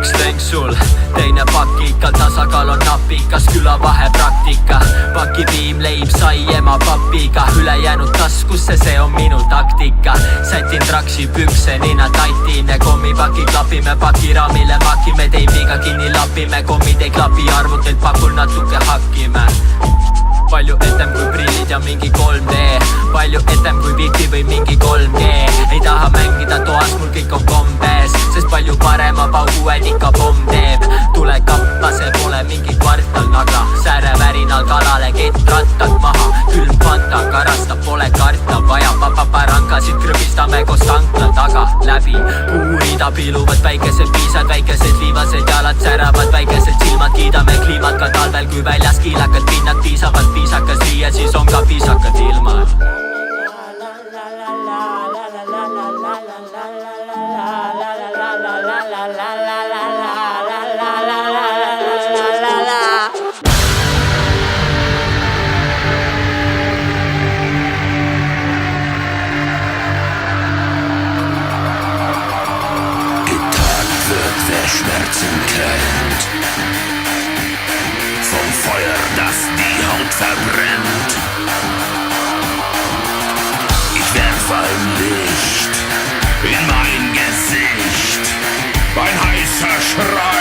üks leng sul, teine pakikal, tasakaal on napikas, külavahe praktika. Pakipiim, leib, sai ema papiga, ülejäänud taskusse, see on minu taktika. Sätin traksi, pükse, nina tatine, kommipaki klapime, pakiraamile makime, teibiga kinni lapime, kommid ei klapi, arvutilt pakul natuke hakkime. Palju etem kui prillid ja mingi 3D, palju etem kui Wi-Fi või mingi 3G. Ei taha mängida toas, mul kõik on kombes, sest palju parema paugu ikka pomm teeb. Tule kappa, see pole mingi kvartal naga, sääre värinal kalale, kett rattad maha, külm fanta, karasta pole karta vaja. Paparankasid krõbistame koos tankla taga läbi. Puurid abiluvad, väikesed piisad, väikesed liivased jalad säravad, väikesed silmad, kiidame kliimat ka talvel, kui väljas kiilakad pinnad piisavad. Viisakas riie, siis on ka viisakad ilmad. Getagt wird, wer Schmerzen kennt, vom Feuer, das die Haut verbrennt. Ich werf ein Licht in mein Gesicht, ein heißer Schrei.